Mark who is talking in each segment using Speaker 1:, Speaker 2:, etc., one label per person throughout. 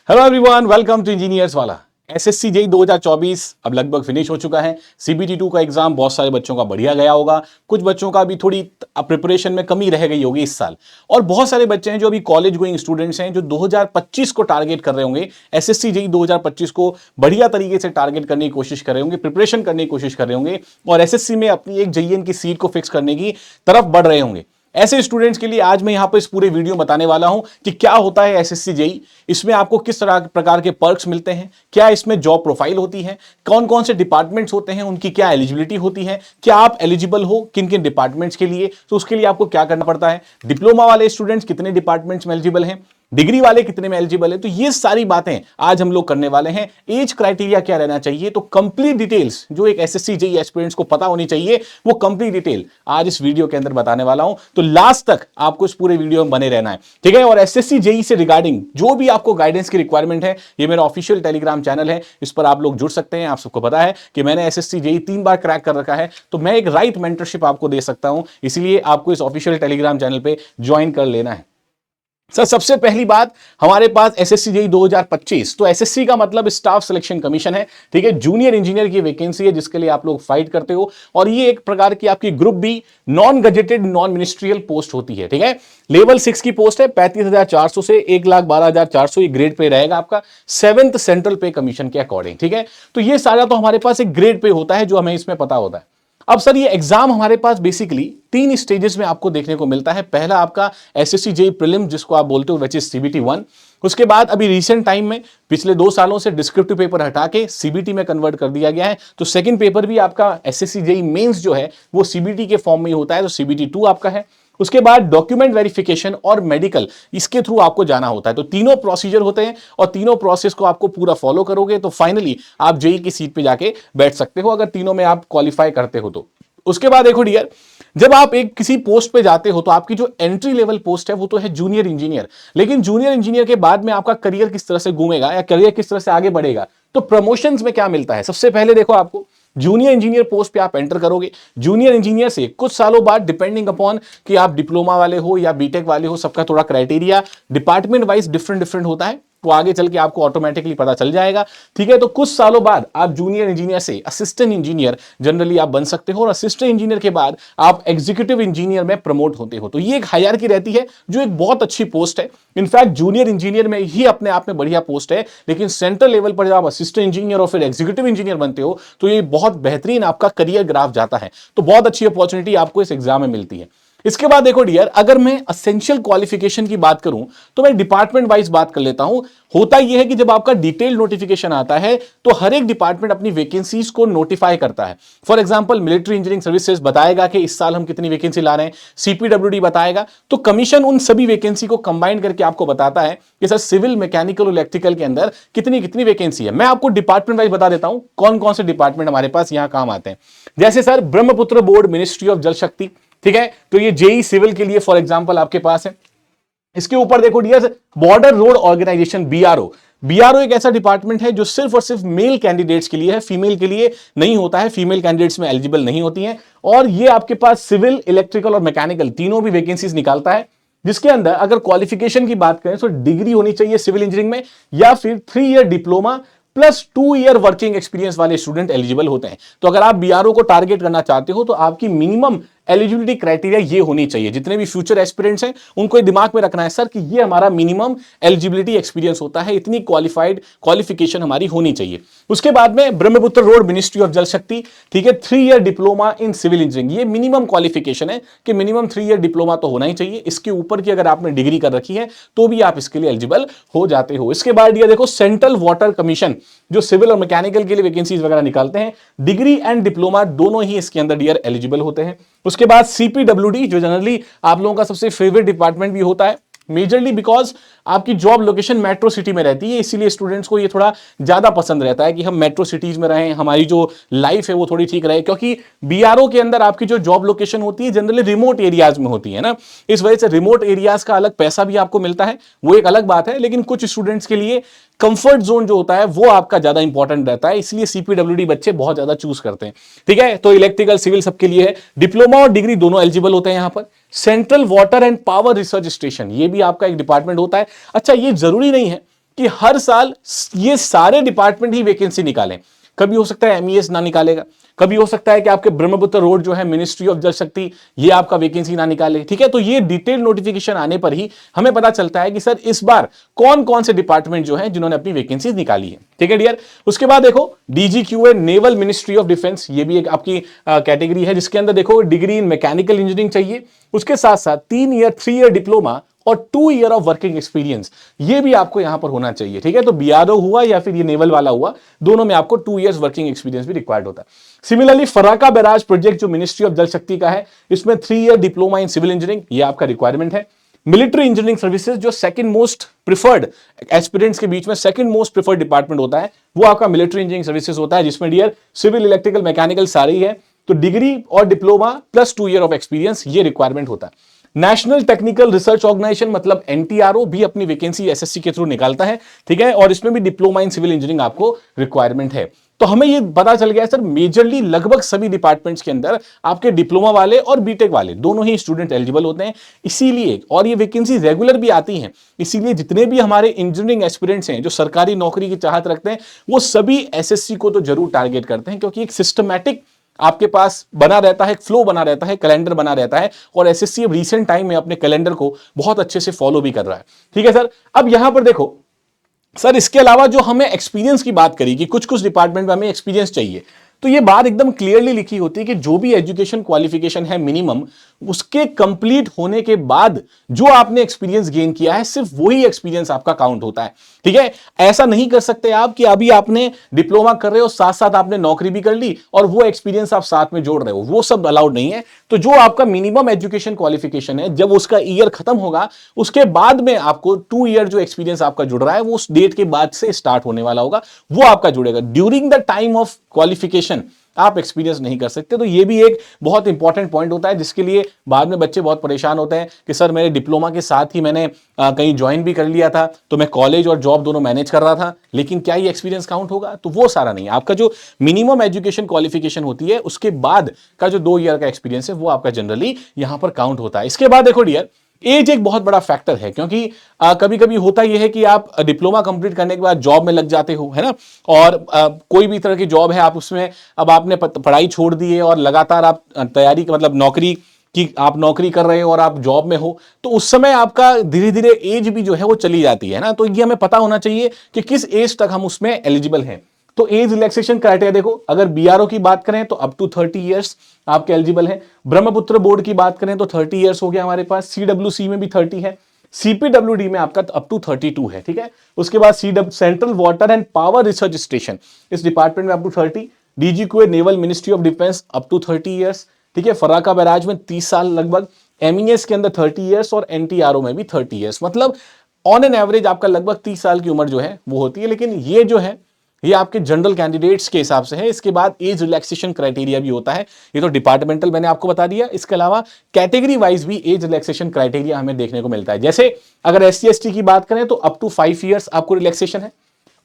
Speaker 1: Hello everyone, welcome to engineers वाला। SSC JE 2024 अब लगभग फिनिश हो चुका है। सीबीटी 2 का एग्जाम बहुत सारे बच्चों का बढ़िया गया होगा, कुछ बच्चों का भी थोड़ी प्रिपरेशन में कमी रह गई होगी इस साल, और बहुत सारे बच्चे हैं जो अभी कॉलेज गोइंग स्टूडेंट्स हैं जो 2025 को टारगेट कर रहे होंगे। एसएससी जेईई 2025 को बढ़िया तरीके से टारगेट करने की कोशिश कर रहे होंगे, प्रिपरेशन करने की कोशिश कर रहे होंगे और एसएससी में अपनी एक जेईई की सीट को फिक्स करने की तरफ बढ़ रहे होंगे। ऐसे स्टूडेंट्स के लिए आज मैं यहां पर इस पूरे वीडियो बताने वाला हूं कि क्या होता है एसएससी जेईई, इसमें आपको किस तरह प्रकार के पर्क्स मिलते हैं, क्या इसमें जॉब प्रोफाइल होती है, कौन कौन से डिपार्टमेंट्स होते हैं, उनकी क्या एलिजिबिलिटी होती है, क्या आप एलिजिबल हो किन किन डिपार्टमेंट्स के लिए, तो उसके लिए आपको क्या करना पड़ता है, डिप्लोमा वाले स्टूडेंट्स कितने डिपार्टमेंट्स में एलिजिबल हैं, डिग्री वाले कितने में एलिजिबल है। तो ये सारी बातें आज हम लोग करने वाले हैं। एज क्राइटेरिया क्या रहना चाहिए, तो कंप्लीट डिटेल्स जो एक एसएससी जेईई एस्पिरेंट्स को पता होनी चाहिए, वो कंप्लीट डिटेल आज इस वीडियो के अंदर बताने वाला हूं। तो लास्ट तक आपको इस पूरे वीडियो में बने रहना है, ठीक है। और एसएससी जेईई से रिगार्डिंग जो भी आपको गाइडेंस की रिक्वायरमेंट है, ये मेरा ऑफिशियल टेलीग्राम चैनल है, इस पर आप लोग जुड़ सकते हैं। आप सबको पता है कि मैंने एसएससी जेईई 3 बार क्रैक कर रखा है, तो मैं एक राइट मेंटरशिप आपको दे सकता हूं, इसलिए आपको इस ऑफिशियल टेलीग्राम चैनल पे ज्वाइन कर लेना है। सर, सबसे पहली बात, हमारे पास एसएससी जेईई 2025, तो एसएससी का मतलब स्टाफ सिलेक्शन कमीशन है, ठीक है। जूनियर इंजीनियर की वैकेंसी है जिसके लिए आप लोग फाइट करते हो, और ये एक प्रकार की आपकी group B non gazetted non ministerial post होती है, ठीक है। लेवल 6 की पोस्ट है, 35,400 से 1,12,400 ये ग्रेड पे रहेगा आपका 7th सेंट्रल पे कमीशन के अकॉर्डिंग, ठीक है। तो ये सारा तो हमारे पास एक ग्रेड पे होता है जो हमें इसमें पता होता है। अब सर, ये एग्जाम हमारे पास बेसिकली 3 स्टेजेस में आपको देखने को मिलता है। पहला आपका एसएससी जेईई प्रीलिम जिसको आप बोलते हो, विच इज सीबीटी 1। उसके बाद अभी रिसेंट टाइम में पिछले 2 सालों से डिस्क्रिप्टिव पेपर हटा के सीबीटी में कन्वर्ट कर दिया गया है, तो सेकंड पेपर भी आपका एसएससी जेईई मेंस जो है वो सीबीटी के फॉर्म में ही होता है, तो सीबीटी 2 आपका है। उसके बाद डॉक्यूमेंट वेरिफिकेशन और मेडिकल, इसके थ्रू आपको जाना होता है। तो तीनों प्रोसीजर होते हैं और तीनों प्रोसेस को आपको पूरा फॉलो करोगे तो फाइनली आप जेईई की सीट पे जाके बैठ सकते हो, अगर तीनों में आप क्वालिफाई करते हो तो। उसके बाद देखो डियर, जब आप एक किसी पोस्ट पे जाते हो तो आपकी जो एंट्री लेवल पोस्ट है वो तो है जूनियर इंजीनियर, लेकिन जूनियर इंजीनियर के बाद में आपका करियर किस तरह से घूमेगा या करियर किस तरह से आगे बढ़ेगा, तो प्रमोशंस में क्या मिलता है। सबसे पहले देखो, आपको जूनियर इंजीनियर पोस्ट पे आप एंटर करोगे। जूनियर इंजीनियर से कुछ सालों बाद, डिपेंडिंग अपॉन कि आप डिप्लोमा वाले हो या बीटेक वाले हो, सबका थोड़ा क्राइटेरिया डिपार्टमेंट वाइज डिफरेंट होता है, तो आगे चल के आपको ऑटोमेटिकली पता चल जाएगा, ठीक है। तो कुछ सालों बाद आप जूनियर इंजीनियर से असिस्टेंट इंजीनियर जनरली आप बन सकते हो, और असिस्टेंट इंजीनियर के बाद आप एग्जीक्यूटिव इंजीनियर में प्रमोट होते हो। तो ये एक हायरार्की रहती है जो एक बहुत अच्छी पोस्ट है। इनफैक्ट जूनियर इंजीनियर में ही अपने आप में बढ़िया पोस्ट है, लेकिन सेंट्रल लेवल पर जब आप असिस्टेंट इंजीनियर और फिर एग्जीक्यूटिव इंजीनियर बनते हो तो ये बहुत बेहतरीन आपका करियर ग्राफ जाता है। तो बहुत अच्छी अपॉर्चुनिटी आपको इस एग्जाम में मिलती है। इसके बाद देखो डियर, अगर मैं असेंशियल क्वालिफिकेशन की बात करूं तो मैं डिपार्टमेंट वाइज बात कर लेता हूं। होता यह है कि जब आपका डिटेल नोटिफिकेशन आता है तो हर एक डिपार्टमेंट अपनी वैकेंसीज को नोटिफाई करता है। For example, military engineering services बताएगा कि इस साल हम कितनी वैकेंसी ला रहे हैं, सीपीडब्ल्यूडी बताएगा, तो कमीशन उन सभी वैकेंसी को कंबाइन करके आपको बताता है कि सर सिविल, मैकेनिकल और इलेक्ट्रिकल के अंदर कितनी कितनी वैकेंसी है। मैं आपको डिपार्टमेंट वाइज बता देता हूं कौन कौन से डिपार्टमेंट हमारे पास यहां काम आते हैं। जैसे sir, Brahmaputra board, ministry of Jal शक्ति, ठीक है, तो ये जेईई सिविल के लिए फॉर एग्जांपल आपके पास है। इसके ऊपर देखो dear, border road organisation, BRO. BRO एक ऐसा डिपार्टमेंट है जो सिर्फ और सिर्फ मेल कैंडिडेट्स के लिए है, फीमेल के लिए नहीं होता है, फीमेल कैंडिडेट्स में एलिजिबल नहीं होती हैं। और ये आपके पास सिविल, इलेक्ट्रिकल और मैकेनिकल तीनों भी वैकेंसीज निकालता है, जिसके अंदर अगर क्वालिफिकेशन की बात करें तो डिग्री होनी चाहिए सिविल इंजीनियरिंग में, या फिर 3 year diploma plus 2 year working experience वाले स्टूडेंट एलिजिबल होते हैं। तो अगर आप बीआरओ को टारगेट करना चाहते हो तो आपकी मिनिमम एलिजिबिलिटी क्राइटेरिया ये होनी चाहिए। जितने भी फ्यूचर एस्पिरेंट्स हैं उनको दिमाग में रखना है सर कि ये हमारा मिनिमम एलिजिबिलिटी एक्सपीरियंस होता है, इतनी क्वालिफिकेशन हमारी होनी चाहिए। उसके बाद में Brahmaputra road, ministry of Jal शक्ति, ठीक है, 3 year diploma in civil engineering, ये मिनिमम क्वालिफिकेशन है कि मिनिमम 3 ईयर डिप्लोमा तो होना ही चाहिए। इसके ऊपर की अगर आपने डिग्री कर रखी है तो भी आप इसके लिए एलिजिबल हो जाते हो। इसके बाद ये देखो, सेंट्रल वाटर कमीशन जो सिविल और मैकेनिकल के लिए वैकेंसीज वगैरह निकालते हैं, डिग्री एंड डिप्लोमा दोनों ही इसके अंदर डियर एलिजिबल होते हैं। उसके बाद सीपीडब्ल्यूडी जो जनरली आप लोगों का सबसे फेवरेट डिपार्टमेंट भी होता है, मेजरली बिकॉज आपकी जॉब लोकेशन मेट्रो सिटी में रहती है, इसीलिए स्टूडेंट्स को ये थोड़ा ज्यादा पसंद रहता है कि हम मेट्रो सिटीज में रहें, हमारी जो लाइफ है वो थोड़ी ठीक रहे, क्योंकि बीआरओ के अंदर आपकी जो जॉब लोकेशन होती है जनरली रिमोट एरियाज में होती है ना, इस वजह से रिमोट एरियाज का अलग पैसा भी आपको मिलता है, वो एक अलग बात है। लेकिन कुछ स्टूडेंट्स के लिए कंफर्ट जोन जो होता है वो आपका ज्यादा इंपॉर्टेंट रहता है, इसलिए सीपीडब्ल्यूडी बच्चे बहुत ज्यादा चूज करते हैं, ठीक है। तो इलेक्ट्रिकल, सिविल सबके लिए है, डिप्लोमा और डिग्री दोनों एलिजिबल होते हैं यहां पर। Central water and power research station, ये भी आपका एक डिपार्टमेंट होता है। अच्छा, ये जरूरी नहीं है कि हर साल ये सारे डिपार्टमेंट ही वैकेंसी निकालें। कभी हो सकता है एमईएस ना निकालेगा, कभी हो सकता है कि आपके ब्रह्मपुत्र रोड जो है मिनिस्ट्री ऑफ जल शक्ति, ये आपका वैकेंसी ना निकाले, ठीक है। तो ये डिटेल नोटिफिकेशन आने पर ही हमें पता चलता है कि सर इस बार कौन कौन से डिपार्टमेंट जो है जिन्होंने अपनी वैकेंसी निकाली है, ठीक है डियर। उसके बाद देखो DGQA naval ministry of defence, ये भी एक आपकी कैटेगरी है जिसके अंदर देखो डिग्री इन मैकेनिकल इंजीनियरिंग चाहिए, उसके साथ साथ 3 ईयर डिप्लोमा और 2 ईयर ऑफ वर्किंग एक्सपीरियंस ये भी आपको यहां पर होना चाहिए, ठीक है। तो बीआरओ हुआ या फिर ये नेवल वाला हुआ, दोनों में आपको 2 ईयर्स वर्किंग एक्सपीरियंस भी रिक्वायर्ड होता है। सिमिलरली फराका बैराज प्रोजेक्ट जो मिनिस्ट्री ऑफ जल शक्ति का है, इसमें 3 year diploma in civil engineering ये आपका रिक्वायरमेंट है। मिलिट्री इंजीनियरिंग सर्विसेज जो सेकंड मोस्ट प्रिफर्ड एस्पिरेंट्स के बीच में सेकंड मोस्ट प्रिफर्ड डिपार्टमेंट होता है, वो आपका मिलिट्री इंजीनियरिंग सर्विसेज होता है, जिसमें डियर सिविल, इलेक्ट्रिकल, मैकेनिकल सारी है। तो डिग्री और diploma plus 2 year of experience ये रिक्वायरमेंट होता है। नेशनल टेक्निकल रिसर्च ऑर्गेनाइजेशन मतलब एनटीआरओ भी अपनी वैकेंसी एसएससी के थ्रू निकालता है, ठीक है, और इसमें भी डिप्लोमा इन सिविल इंजीनियरिंग आपको रिक्वायरमेंट है। तो हमें ये पता चल गया सर मेजरली लगभग सभी डिपार्टमेंट्स के अंदर आपके डिप्लोमा वाले और बीटेक वाले दोनों ही स्टूडेंट एलिजिबल होते हैं। इसीलिए और ये वैकेंसी रेगुलर भी आती हैं, इसीलिए जितने भी हमारे इंजीनियरिंग एस्पिरेंट्स हैं जो सरकारी नौकरी की चाहत रखते हैं, वो सभी एसएससी को तो जरूर टारगेट करते हैं, क्योंकि एक सिस्टमैटिक आपके पास बना रहता है, फ्लो बना रहता है, कैलेंडर बना रहता है, और एसएससी अब रीसेंट टाइम में अपने कैलेंडर को बहुत अच्छे से फॉलो भी कर रहा है, ठीक है सर। अब यहां पर देखो सर, इसके अलावा जो हमें एक्सपीरियंस की बात करी कि कुछ कुछ डिपार्टमेंट में हमें एक्सपीरियंस चाहिए, तो ये बात एकदम क्लियरली लिखी होती है कि जो भी एजुकेशन क्वालिफिकेशन है मिनिमम, उसके कंप्लीट होने के बाद जो आपने एक्सपीरियंस गेन किया है सिर्फ वही एक्सपीरियंस आपका काउंट होता है, ठीक है। ऐसा नहीं कर सकते आप कि अभी आपने डिप्लोमा कर रहे हो, साथ साथ आपने नौकरी भी कर ली और वो एक्सपीरियंस आप साथ में जोड़ रहे हो, वो सब अलाउड नहीं है। तो जो आपका मिनिमम एजुकेशन क्वालिफिकेशन है, जब उसका ईयर खत्म होगा उसके बाद में आपको 2 ईयर जो एक्सपीरियंस आपका जुड़ रहा है वो उस डेट के बाद से स्टार्ट होने वाला होगा, वो आपका जुड़ेगा। During the time of qualification आप एक्सपीरियंस नहीं कर सकते। तो ये भी एक बहुत इंपॉर्टेंट पॉइंट होता है, जिसके लिए बाद में बच्चे बहुत परेशान होते हैं कि सर मेरे डिप्लोमा के साथ ही मैंने कहीं ज्वाइन भी कर लिया था, तो मैं कॉलेज और जॉब दोनों मैनेज कर रहा था, लेकिन क्या ये एक्सपीरियंस काउंट होगा? तो वो सारा नहीं। आपका जो मिनिमम एजुकेशन क्वालिफिकेशन होती है उसके बाद का जो 2 ईयर का एक्सपीरियंस है वो आपका जनरली यहां पर काउंट होता है। इसके बाद देखो डियर, एज एक बहुत बड़ा फैक्टर है, क्योंकि कभी कभी होता यह है कि आप डिप्लोमा कंप्लीट करने के बाद जॉब में लग जाते हो, है ना, और कोई भी तरह की जॉब है आप उसमें, अब आपने पढ़ाई छोड़ दी है और लगातार आप तैयारी मतलब नौकरी की आप नौकरी कर रहे हो और आप जॉब में हो, तो उस समय आपका धीरे धीरे एज भी जो है वो चली जाती है ना। तो ये हमें पता होना चाहिए कि किस एज तक हम उसमें एलिजिबल हैं। तो एज रिलैक्सेशन क्राइटेरिया देखो, अगर बीआरओ की बात करें तो अप टू 30 इयर्स आपके एलिजिबल हैं। ब्रह्मपुत्र बोर्ड की बात करें तो 30 इयर्स हो गया हमारे पास। सीडब्ल्यूसी में भी 30 है, सीपीडब्ल्यूडी में आपका अप टू 32 है, ठीक है। उसके बाद central water and power research station, इस डिपार्टमेंट में up to 30। DGQA naval ministry of defence up to 30 years, ठीक है। फराका बैराज में 30 साल लगभग, एमईएस के अंदर 30 इयर्स और एनटीआरओ में भी 30 इयर्स, मतलब ऑन एन एवरेज आपका लगभग 30 साल की उम्र जो है वो होती है। लेकिन ये जो है ये आपके जनरल कैंडिडेट्स के हिसाब से है। इसके बाद एज रिलैक्सेशन क्राइटेरिया भी होता है, ये तो डिपार्टमेंटल मैंने आपको बता दिया। इसके अलावा कैटेगरी वाइज भी एज रिलैक्सेशन क्राइटेरिया हमें देखने को मिलता है। जैसे अगर एससी एसटी की बात करें तो अप टू 5 इयर्स आपको रिलैक्सेशन है।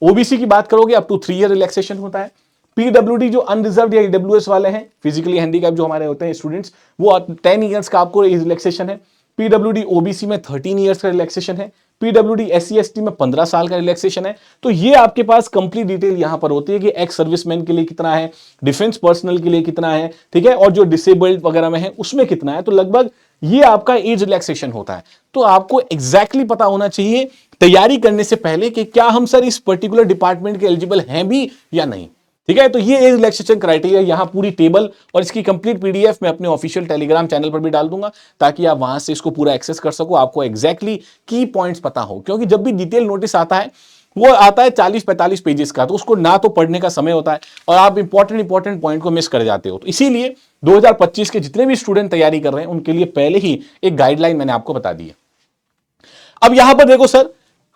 Speaker 1: ओबीसी की बात करोगे अप टू 3 ईयर रिलैक्सेशन होता है। पीडब्ल्यूडी जो अनरिजर्व्ड या ईडब्ल्यूएस वाले हैं, फिजिकली हैंडीकैप जो हमारे होते हैं स्टूडेंट्स, वो 10 इयर्स का आपको एज रिलैक्सेशन है। पीडब्ल्यूडी ओबीसी में 13 इयर्स का रिलैक्सेशन है। पीडब्ल्यूडी एससी एसटी में 15 साल का रिलैक्सेशन है। तो ये आपके पास कंप्लीट डिटेल यहां पर होती है कि एक्स सर्विसमैन के लिए कितना है, डिफेंस पर्सनल के लिए कितना है, ठीक है, और जो डिसेबल्ड वगैरह में है उसमें कितना है। तो लगभग ये आपका एज रिलैक्सेशन होता है। तो आपको एग्जैक्टली पता होना चाहिए तैयारी करने से पहले कि क्या हम सर इस पर्टिकुलर डिपार्टमेंट के एलिजिबल हैं भी या नहीं, ठीक है। तो ये एज रिलैक्सेशन क्राइटेरिया, यहां पूरी टेबल और इसकी कंप्लीट पीडीएफ मैं अपने ऑफिशियल टेलीग्राम चैनल पर भी डाल दूंगा, ताकि आप वहां से इसको पूरा एक्सेस कर सको, आपको एग्जैक्टली की पॉइंट्स पता हो। क्योंकि जब भी डिटेल नोटिस आता है वो आता है 40-45 पेजेस का, तो उसको ना तो पढ़ने का समय होता है और आप इंपॉर्टेंट पॉइंट को मिस कर जाते हो। तो इसीलिए 2025 के जितने भी स्टूडेंट तैयारी कर रहे हैं उनके लिए पहले ही एक गाइडलाइन मैंने आपको बता दी है। अब यहां पर देखो सर,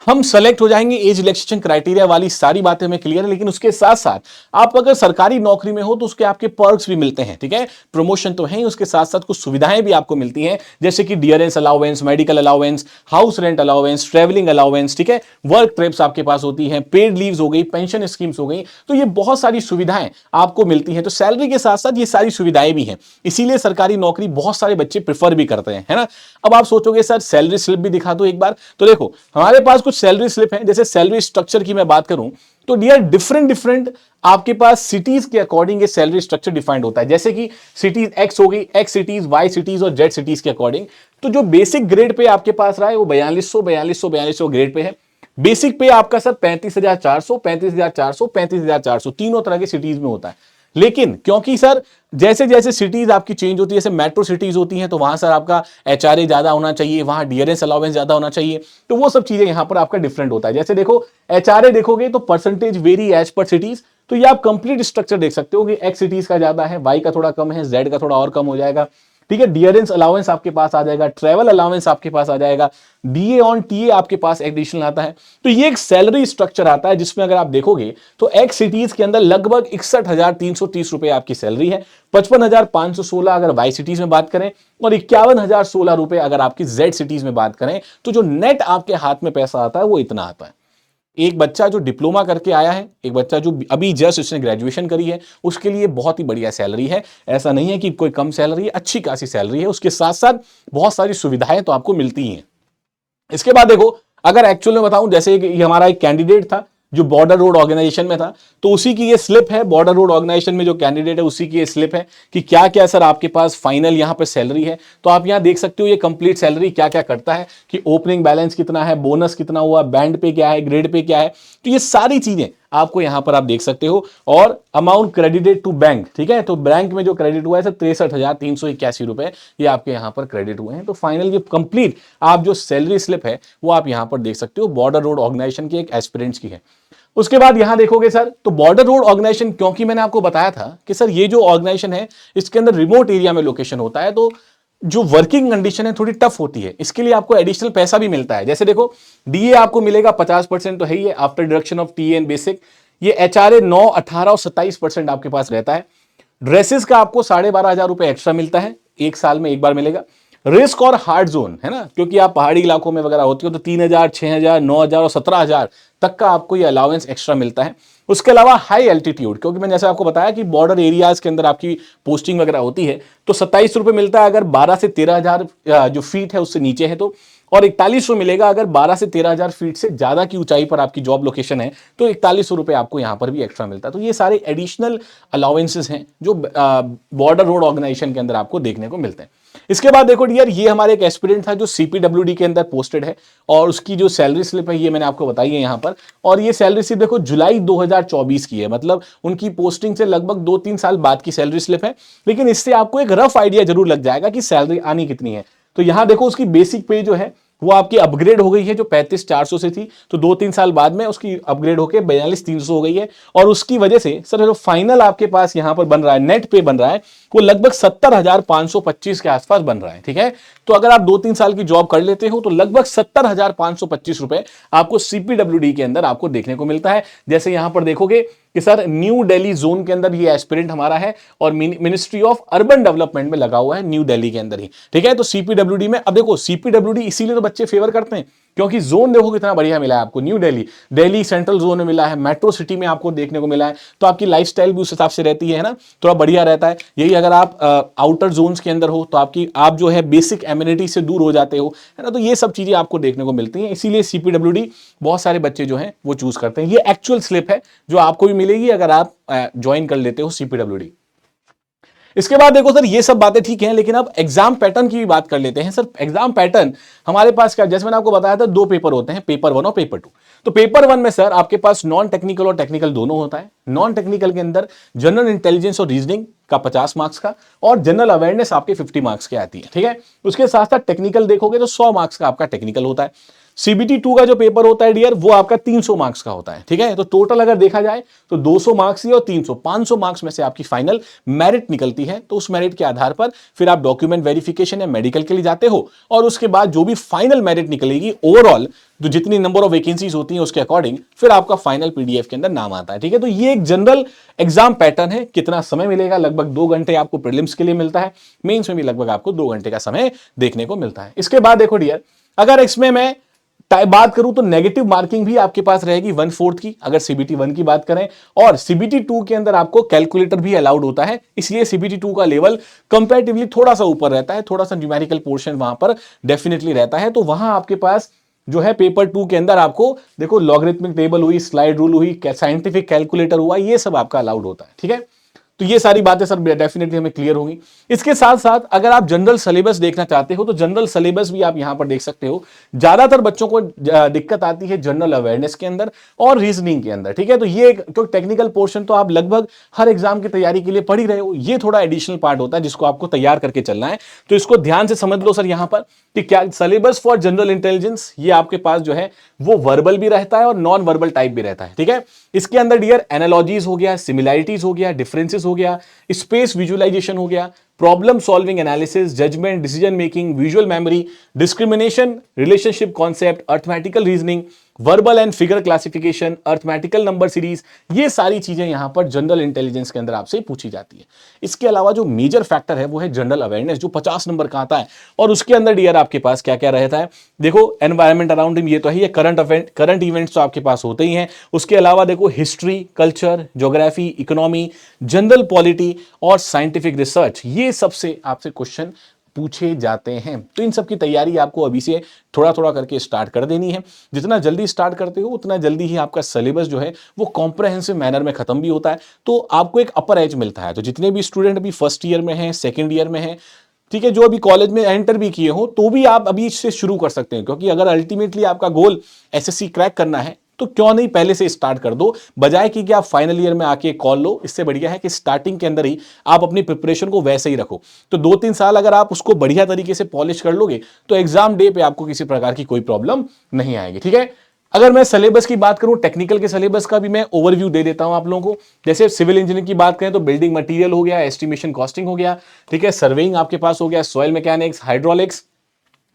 Speaker 1: हम सेलेक्ट हो जाएंगे, एज रिलैक्सेशन क्राइटेरिया वाली सारी बातें हमें क्लियर है, लेकिन उसके साथ साथ आप अगर सरकारी नौकरी में हो तो उसके आपके पर्क्स भी मिलते हैं, ठीक है। प्रमोशन तो है ही, उसके साथ साथ कुछ सुविधाएं भी आपको मिलती हैं, जैसे कि dearness allowance, medical allowance, house rent allowance, travelling allowance, ठीक है, वर्क ट्रिप्स आपके पास होती हैं, पेड लीव्स हो गई, पेंशन स्कीम्स हो गई। तो ये बहुत सारी सुविधाएं आपको मिलती हैं। तो सैलरी के साथ साथ ये सारी सुविधाएं भी हैं, इसीलिए सरकारी नौकरी बहुत सारे बच्चे प्रेफर भी करते हैं, है ना। अब आप सोचोगे सर सैलरी स्लिप भी दिखा दो एक बार, तो देखो हमारे पास कुछ सैलरी स्लिप है। जैसे सैलरी स्ट्रक्चर की मैं बात करूं तो डियर डिफरेंट डिफरेंट आपके पास सिटीज के अकॉर्डिंग ये सैलरी स्ट्रक्चर डिफाइंड होता है। जैसे कि सिटीज एक्स हो गई, एक्स सिटीज, वाई सिटीज और जेड सिटीज के अकॉर्डिंग। तो जो बेसिक ग्रेड पे आपके पास रहा है वो 4200 ग्रेड पे है। बेसिक पे आपका सर 35,400, 35,400, 35,400 तीनों तरह के सिटीज में होता है। लेकिन क्योंकि सर जैसे जैसे सिटीज आपकी चेंज होती है, जैसे मेट्रो सिटीज होती हैं तो वहां सर आपका एचआरए ज्यादा होना चाहिए, वहां डीआरएस अलाउंस ज्यादा होना चाहिए, तो वो सब चीजें यहां पर आपका डिफरेंट होता है। जैसे देखो एचआरए देखोगे तो percentage vary as per cities, तो ये आप कंप्लीट स्ट्रक्चर देख सकते हो कि एक्स सिटीज का ज्यादा है, वाई का थोड़ा कम है, जेड का थोड़ा और कम हो जाएगा। ठीक है, डियरेंस अलाउंस आपके पास आ जाएगा, ट्रैवल अलाउंस आपके पास आ जाएगा, डीए ऑन टीए आपके पास एडिशनल आता है। तो ये एक सैलरी स्ट्रक्चर आता है जिसमें अगर आप देखोगे तो एक्स सिटीज के अंदर लगभग 61,330 रुपए आपकी सैलरी है, 55,516 अगर वाई सिटीज में बात करें, और 51,016 रुपए अगर आपकी जेड सिटीज में बात करें। तो जो नेट आपके हाथ में पैसा आता है वो इतना आता है। एक बच्चा जो डिप्लोमा करके आया है, एक बच्चा जो अभी जस्ट उसने ग्रेजुएशन करी है, उसके लिए बहुत ही बढ़िया सैलरी है। ऐसा नहीं है कि कोई कम सैलरी है, अच्छी खासी सैलरी है। उसके साथ साथ बहुत सारी सुविधाएं तो आपको मिलती हैं। इसके बाद देखो, अगर एक्चुअल में बताऊं, जैसे ये हमारा एक कैंडिडेट था जो बॉर्डर रोड ऑर्गेनाइजेशन में था, तो उसी की ये स्लिप है। बॉर्डर रोड ऑर्गेनाइजेशन में जो कैंडिडेट है उसी की ये स्लिप है कि क्या क्या सर आपके पास फाइनल यहां पे सैलरी है। तो आप यहां देख सकते हो ये कंप्लीट सैलरी क्या क्या करता है, कि ओपनिंग बैलेंस कितना है, बोनस कितना हुआ, बैंड पे क्या है, ग्रेड पे क्या है। तो ये सारी चीजें आपको यहां पर आप देख सकते हो। और अमाउंट क्रेडिटेड टू बैंक, ठीक है, तो बैंक में जो क्रेडिट हुआ है सर 63,381 रुपए ये आपके यहां पर क्रेडिट हुए हैं। तो फाइनल ये कंप्लीट आप जो सैलरी स्लिप है वो आप यहां पर देख सकते हो, बॉर्डर रोड ऑर्गेनाइजेशन की एक एस्पिरेंट्स की है। उसके बाद यहां देखोगे सर, तो बॉर्डर रोड ऑर्गेनाइजेशन, क्योंकि मैंने आपको बताया था कि सर ये जो ऑर्गेनाइजेशन है इसके अंदर रिमोट एरिया में लोकेशन होता है, तो जो वर्किंग कंडीशन है थोड़ी टफ होती है। इसके लिए आपको एडिशनल पैसा भी मिलता है। जैसे देखो डीए आपको मिलेगा 50% तो है ही, after deduction of TA and basic. ये एचआरए 9, 18 और 27% आपके पास रहता है। ड्रेसेस का आपको 12,500 रुपए एक्स्ट्रा मिलता है, एक साल में एक बार मिलेगा। रिस्क और हार्ड जोन है ना, क्योंकि आप पहाड़ी इलाकों में वगैरह होती हो तो 3,000, 6,000, 9,000 और 17,000 तक का आपको ये अलाउंस एक्स्ट्रा मिलता है। उसके अलावा हाई एल्टीट्यूड, क्योंकि मैंने जैसे आपको बताया कि बॉर्डर एरियाज के अंदर आपकी पोस्टिंग वगैरह होती है, तो 27 रुपए मिलता है अगर 12 से 13,000 जो फीट है उससे नीचे है तो, और 4100 मिलेगा अगर 12 से 13,000 फीट से ज्यादा की ऊंचाई पर आपकी जॉब लोकेशन है, तो 4100 रुपए आपको यहां पर भी एक्स्ट्रा मिलता है। तो ये सारे एडिशनल अलाउंसेस हैं जो बॉर्डर रोड ऑर्गेनाइजेशन के अंदर आपको देखने को मिलते हैं। इसके बाद देखो डियर, ये हमारे एक एस्पिरेंट था जो सीपीडब्ल्यूडी के अंदर पोस्टेड है, और उसकी जो सैलरी स्लिप है ये मैंने आपको बताई है यहां पर। और ये सैलरी स्लिप देखो जुलाई 2024 की है, मतलब उनकी पोस्टिंग से लगभग 2-3 साल बाद की सैलरी स्लिप है। लेकिन इससे आपको एक रफ आइडिया जरूर लग जाएगा कि सैलरी आनी कितनी है। तो यहां देखो उसकी बेसिक पे जो है वो आपकी अपग्रेड हो गई है, जो 35,400 से थी तो 2-3 साल बाद में उसकी अपग्रेड होकर 42,300 हो गई है। और उसकी वजह से सर जो फाइनल आपके पास यहां पर बन रहा है, नेट पे बन रहा है, वो लगभग 70,525 के आसपास बन रहा है। ठीक है, तो अगर आप 2-3 साल की जॉब कर लेते हो तो लगभग 70,525 रुपए आपको सीपीडब्ल्यूडी के अंदर आपको देखने को मिलता है। जैसे यहां पर देखोगे कि सर न्यू दिल्ली जोन के अंदर ये एस्पिरेंट हमारा है, और मिनिस्ट्री ऑफ अर्बन डेवलपमेंट में लगा हुआ है न्यू दिल्ली के अंदर ही। ठीक है, तो सीपीडब्ल्यूडी में, अब देखो सीपीडब्ल्यूडी इसीलिए तो बच्चे फेवर करते हैं क्योंकि जोन देखो कितना बढ़िया मिला है आपको, new Delhi, Delhi central zone में मिला है, मेट्रो सिटी में आपको देखने को मिला है, तो आपकी लाइफस्टाइल भी उस हिसाब से रहती है ना, थोड़ा बढ़िया रहता है। यही अगर आप आउटर जोन्स के अंदर हो तो आप जो है बेसिक एमिनिटी से दूर हो जाते हो, है ना, तो ये सब चीजें आपको देखने को मिलती हैं। इसीलिए सीपीडब्ल्यूडी बहुत सारे बच्चे जो हैं वो चूज करते हैं। ये एक्चुअल स्लिप है जो आपको भी मिलेगी अगर आप ज्वाइन कर लेते हो सीपीडब्ल्यूडी। इसके बाद देखो सर ये सब बातें ठीक हैं, लेकिन अब एग्जाम पैटर्न की भी बात कर लेते हैं। सर एग्जाम पैटर्न हमारे पास क्या, जैसे मैंने आपको बताया था 2 पेपर होते हैं, पेपर 1 और पेपर 2। तो पेपर 1 में सर आपके पास नॉन टेक्निकल और टेक्निकल दोनों होता है। नॉन टेक्निकल के अंदर जनरल इंटेलिजेंस और रीजनिंग का 50 मार्क्स का, और जनरल अवेयरनेस आपके 50 मार्क्स की आती है। ठीक है, उसके साथ साथ टेक्निकल देखोगे तो 100 मार्क्स का आपका टेक्निकल होता है। सीबीटी 2 का जो पेपर होता है डियर वो आपका 300 मार्क्स का होता है। ठीक है, तो टोटल अगर देखा जाए तो 200 मार्क्स ही और 300, 500 मार्क्स में से आपकी फाइनल मेरिट निकलती है। तो उस मेरिट के आधार पर फिर आप डॉक्यूमेंट वेरिफिकेशन या मेडिकल के लिए जाते हो, और उसके बाद जो भी फाइनल मेरिट निकलेगी ओवरऑल जो जितनी नंबर ऑफ वैकेंसीज होती हैं उसके अकॉर्डिंग फिर आपका फाइनल पीडीएफ के अंदर नाम आता है। ठीक है, तो ये एक जनरल एग्जाम पैटर्न है। कितना समय मिलेगा, लगभग 2 घंटे आपको प्रीलिम्स के लिए मिलता है, मेंस में भी लगभग आपको 2 घंटे का समय देखने को मिलता है। इसके बाद देखो डियर, अगर इसमें मैं बात करूं तो नेगेटिव मार्किंग भी आपके पास रहेगी 1/4 की, अगर सीबीटी 1 की बात करें। और सीबीटी 2 के अंदर आपको कैलकुलेटर भी अलाउड होता है, इसलिए सीबीटी 2 का लेवल कंपैरेटिवली थोड़ा सा ऊपर रहता है, थोड़ा सा न्यूमेरिकल पोर्शन वहां पर डेफिनेटली रहता है। तो वहां आपके पास जो है पेपर 2 के अंदर आपको देखो लॉगरिथमिक टेबल हुई, स्लाइड रूल हुई, साइंटिफिक कैलकुलेटर हुआ, ये सब आपका अलाउड होता है। ठीक है, तो ये सारी बातें सर डेफिनेटली हमें क्लियर होंगी। इसके साथ साथ अगर आप जनरल सिलेबस देखना चाहते हो तो जनरल सिलेबस भी आप यहां पर देख सकते हो। ज्यादातर बच्चों को दिक्कत आती है जनरल अवेयरनेस के अंदर और रीजनिंग के अंदर। ठीक है, तो ये क्योंकि टेक्निकल पोर्शन तो आप लगभग हर एग्जाम की तैयारी के लिए पढ़ ही रहे हो, ये थोड़ा एडिशनल पार्ट होता है जिसको आपको तैयार करके चलना है। तो इसको ध्यान से समझ लो सर यहां पर कि क्या सिलेबस फॉर जनरल इंटेलिजेंस ये आपके पास जो है वो वर्बल भी रहता है और नॉन वर्बल टाइप भी रहता है। ठीक है, इसके अंदर डियर एनालॉजीज हो गया, सिमिलैरिटीज हो गया, डिफरेंसेस हो गया, स्पेस विजुअलाइजेशन हो गया, problem solving analysis, judgement, decision making, visual memory, discrimination, relationship concept, arithmetical reasoning, verbal and figure classification, arithmetical number series, ये सारी चीजें यहां पर जनरल इंटेलिजेंस के अंदर आपसे पूछी जाती है। इसके अलावा जो मेजर फैक्टर है वो है जनरल अवेयरनेस, जो 50 नंबर का आता है। और उसके अंदर डियर आपके पास क्या क्या रहता है, देखो एनवायरमेंट अराउंड हिम, ये तो है, ये करंट इवेंट्स तो आपके पास होते ही हैं। उसके अलावा देखो history, culture, geography, economy, general polity और साइंटिफिक रिसर्च, ये सबसे आपसे क्वेश्चन पूछे जाते हैं। तो इन सब की तैयारी आपको अभी से थोड़ा थोड़ा करके स्टार्ट कर देनी है। जितना जल्दी स्टार्ट करते हो उतना जल्दी ही आपका सिलेबस जो है वो कॉम्प्रहेंसिव मैनर में खत्म भी होता है, तो आपको एक अपर एज मिलता है। तो जितने भी स्टूडेंट अभी फर्स्ट ईयर में हैं, सेकेंड ईयर में हैं, ठीक है, जो अभी कॉलेज में एंटर भी किए हो, तो भी आप अभी से शुरू कर सकते हैं। क्योंकि अगर अल्टीमेटली आपका गोल एसएससी क्रैक करना है तो क्यों नहीं पहले से स्टार्ट कर दो, बजाय कि आप फाइनल ईयर में आके कॉल लो। इससे बढ़िया है कि स्टार्टिंग के अंदर ही आप अपनी प्रिपरेशन को वैसे ही रखो। तो 2-3 साल अगर आप उसको बढ़िया तरीके से पॉलिश कर लोगे तो एग्जाम डे पे आपको किसी प्रकार की कोई प्रॉब्लम नहीं आएगी। ठीक है, अगर मैं सिलेबस की बात करूं, टेक्निकल के सिलेबस का भी मैं ओवरव्यू दे देता हूं आप लोगों को। जैसे सिविल इंजीनियरिंग की बात करें तो बिल्डिंग मटेरियल हो गया, एस्टिमेशन कॉस्टिंग हो गया, ठीक है, सर्वेइंग आपके पास हो गया, सॉइल मैकेनिक्स, हाइड्रोलिक्स,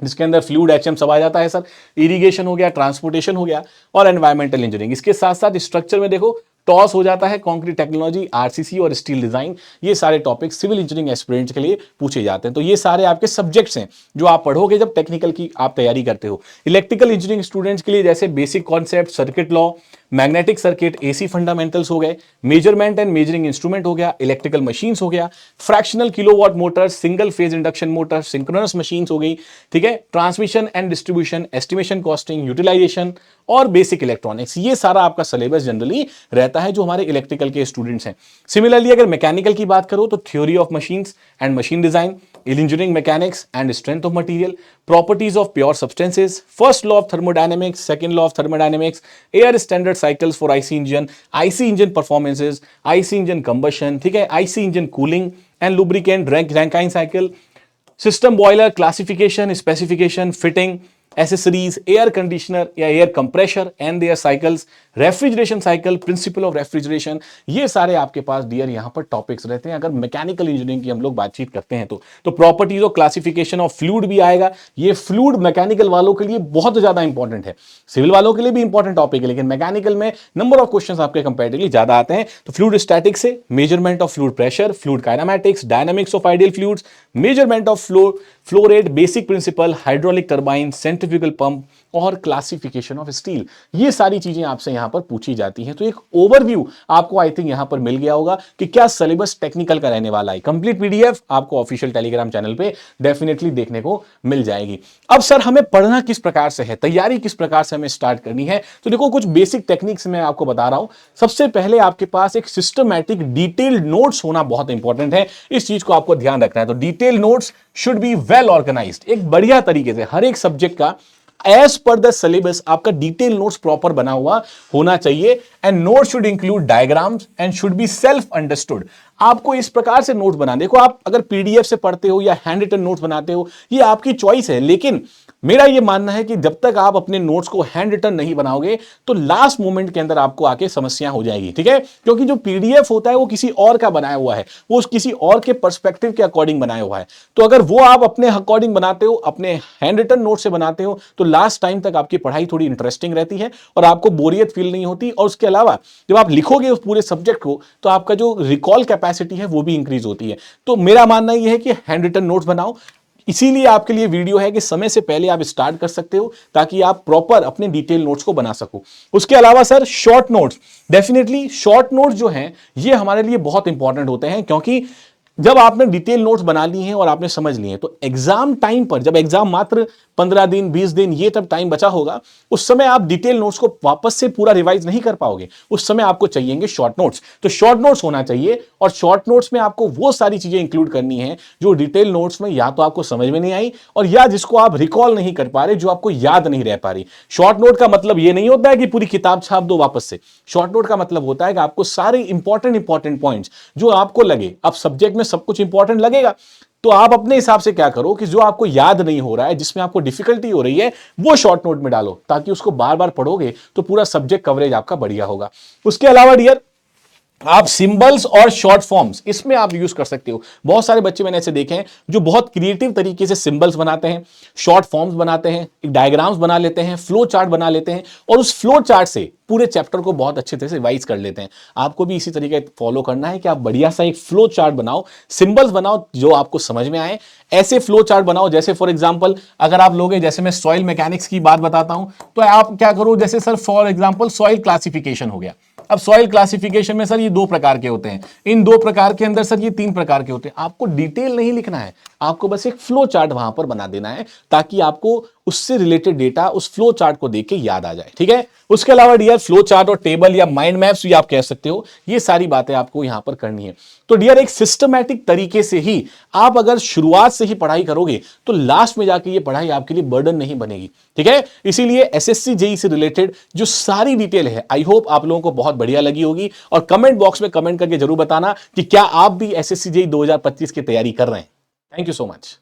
Speaker 1: जिसके अंदर फ्लूइड एचएम सब आ जाता है सर, इरिगेशन हो गया, ट्रांसपोर्टेशन हो गया और एनवायरमेंटल इंजीनियरिंग। इसके साथ साथ स्ट्रक्चर में देखो टॉस हो जाता है, कंक्रीट टेक्नोलॉजी, आरसीसी और स्टील डिजाइन, ये सारे टॉपिक सिविल इंजीनियरिंग एस्पिरेंट्स के लिए पूछे जाते हैं। तो ये सारे आपके सब्जेक्ट्स हैं जो आप पढ़ोगे जब टेक्निकल की आप तैयारी करते हो। इलेक्ट्रिकल इंजीनियरिंग स्टूडेंट्स के लिए जैसे basic concept, circuit law, magnetic circuit, AC fundamentals हो गए, मेजरमेंट एंड मेजरिंग इंस्ट्रूमेंट हो गया, इलेक्ट्रिकल मशीन्स हो गया, fractional kilowatt motor, single phase induction motor, synchronous machines हो गई, ठीक है, transmission and distribution, estimation costing, utilisation और बेसिक इलेक्ट्रॉनिक्स, ये सारा आपका सिलेबस जनरली रहता है जो हमारे इलेक्ट्रिकल के स्टूडेंट्स हैं। सिमिलरली अगर मैकेनिकल की बात करो तो theory of machines and machine design, engineering mechanics and strength of material, properties of pure substances, first law of thermodynamics, second law of thermodynamics, air standard cycles for IC engine performances, IC engine combustion, ठीक है, IC engine cooling and lubricant, Rankine cycle, system boiler, classification, specification, fitting, accessories, air conditioner या air compressor and their cycles, refrigeration cycle, principle of refrigeration, ये सारे आपके पास dear यहां पर topics रहते हैं। अगर मैकेनिकल इंजीनियरिंग की हम लोग बातचीत करते हैं तो properties of classification of fluid भी आएगा। ये फ्लूइड मैकेनिकल वालों के लिए बहुत ज्यादा इंपॉर्टेंट है, सिविल वालों के लिए भी इंपॉर्टेंट टॉपिक है, लेकिन मैकेनिकल में नंबर ऑफ क्वेश्चंस आपके कंपैरेटिवली ज्यादा आते हैं। तो फ्लूइड स्टैटिक्स से measurement of fluid pressure, fluid kinematics, dynamics of ideal fluids, measurement of flow rate, basic principle, hydraulic turbine, centrifugal pump और क्लासिफिकेशन ऑफ स्टील, ये सारी चीजें आपसे यहां पर पूछी जाती हैं। तो एक ओवरव्यू आपको आई थिंक यहां पर मिल गया होगा कि क्या सिलेबस टेक्निकल का रहने वाला है। कंप्लीट पीडीएफ आपको ऑफिशियल टेलीग्राम चैनल पे डेफिनेटली देखने को मिल जाएगी। अब सर हमें पढ़ना किस प्रकार से है, तैयारी किस प्रकार से हमें स्टार्ट करनी है, तो देखो कुछ बेसिक टेक्निक्स मैं आपको बता रहा हूं। सबसे पहले आपके पास एक सिस्टमैटिक डिटेल्ड नोट्स होना बहुत इंपॉर्टेंट है, इस चीज को आपको ध्यान रखना है। तो detail notes should be well organised, एक बढ़िया तरीके से हर एक सब्जेक्ट का एज पर द सिलेबस आपका डिटेल नोट्स प्रॉपर बना हुआ होना चाहिए। And note should include diagrams and should be self understood. आपको इस प्रकार से नोट बना, देखो आप अगर पीडीएफ से पढ़ते हो या हैंड रिटन नोट्स बनाते हो ये आपकी चॉइस है, लेकिन मेरा ये मानना है कि जब तक आप अपने नोट्स को हैंड रिटन नहीं बनाओगे तो लास्ट मोमेंट के अंदर आपको आके समस्या हो जाएगी, ठीक है, क्योंकि जो पीडीएफ होता है वो किसी और का बनाया हुआ है, वो किसी और के पर्सपेक्टिव के अकॉर्डिंग बनाया हुआ है। तो अगर वो आप अपने अकॉर्डिंग बनाते हो, अपने हैंड रिटन नोट से बनाते हो, तो लास्ट टाइम तक आपकी पढ़ाई थोड़ी इंटरेस्टिंग रहती है और आपको बोरियत फील नहीं होती। और उसके अलावा जब आप लिखोगे उस पूरे सब्जेक्ट को तो आपका जो रिकॉल कैपेसिटी है वो भी इंक्रीज होती है। तो मेरा मानना यह है कि हैंड रिटन नोट्स बनाओ, इसीलिए आपके लिए वीडियो है कि समय से पहले आप स्टार्ट कर सकते हो ताकि आप प्रॉपर अपने डिटेल नोट्स को बना सको। उसके अलावा sir short notes, definitely short notes जो हैं ये हमारे लिए बहुत इंपॉर्टेंट होते हैं, क्योंकि जब आपने डिटेल नोट्स बना ली हैं और आपने समझ लिए हैं तो एग्जाम टाइम पर, जब एग्जाम मात्र 15 दिन 20 दिन ये तब टाइम बचा होगा, उस समय आप डिटेल नोट्स को वापस से पूरा रिवाइज नहीं कर पाओगे। उस समय आपको चाहिएंगे शॉर्ट नोट्स। तो शॉर्ट नोट्स होना चाहिए, और शॉर्ट नोट्स में आपको वो सारी चीजें इंक्लूड करनी है जो डिटेल नोट्स में या तो आपको समझ में नहीं आई, और या जिसको आप रिकॉल नहीं कर पा रहे, जो आपको याद नहीं रह पा रही। शॉर्ट नोट का मतलब ये नहीं होता है कि पूरी किताब छाप दो वापस से। शॉर्ट नोट का मतलब होता है कि आपको सारे इंपॉर्टेंट पॉइंट्स जो आपको लगे, अब सब्जेक्ट में सब कुछ इंपॉर्टेंट लगेगा, तो आप अपने हिसाब से क्या करो कि जो आपको याद नहीं हो रहा है, जिसमें आपको डिफिकल्टी हो रही है, वो शॉर्ट नोट में डालो, ताकि उसको बार बार पढ़ोगे तो पूरा सब्जेक्ट कवरेज आपका बढ़िया होगा। उसके अलावा डियर, आप सिंबल्स और शॉर्ट फॉर्म्स इसमें आप यूज कर सकते हो। बहुत सारे बच्चे मैंने ऐसे देखे हैं जो बहुत क्रिएटिव तरीके से सिंबल्स बनाते हैं, शॉर्ट फॉर्म्स बनाते हैं, डायग्राम्स बना लेते हैं, फ्लो चार्ट बना लेते हैं, और उस फ्लो चार्ट से पूरे चैप्टर को बहुत अच्छे तरह से रिवाइज कर लेते हैं। आपको भी इसी तरीके फॉलो करना है कि आप बढ़िया सा एक फ्लो चार्ट बनाओ, सिंबल्स बनाओ जो आपको समझ में आए, ऐसे फ्लो चार्ट बनाओ। जैसे फॉर एग्जांपल अगर आप लोग, जैसे मैं सॉइल मैकेनिक्स की बात बताता हूं, तो आप क्या करो, जैसे sir for example soil classification हो गया। अब सॉइल क्लासिफिकेशन में सर ये 2 प्रकार के होते हैं, इन 2 प्रकार के अंदर सर ये 3 प्रकार के होते हैं। आपको डिटेल नहीं लिखना है, आपको बस एक फ्लो चार्ट वहां पर बना देना है, ताकि आपको उससे रिलेटेड डेटा उस फ्लो चार्ट को देख के याद आ जाए। ठीक है। उसके अलावा डियर, फ्लो चार्ट और टेबल या माइंड मैप्स भी आप कह सकते हो, ये सारी बातें आपको यहां पर करनी है। तो डियर, एक सिस्टमैटिक तरीके से ही आप अगर शुरुआत से ही पढ़ाई करोगे तो लास्ट में जाके ये पढ़ाई आपके लिए बर्डन नहीं बनेगी। ठीक है। इसीलिए एसएससी जेईई से रिलेटेड जो सारी डिटेल है, आई होप आप लोगों को बहुत बढ़िया लगी होगी, और कमेंट बॉक्स में कमेंट करके जरूर बताना कि क्या आप भी एसएससी जेईई 2025 की तैयारी कर रहे हैं। Thank you so much.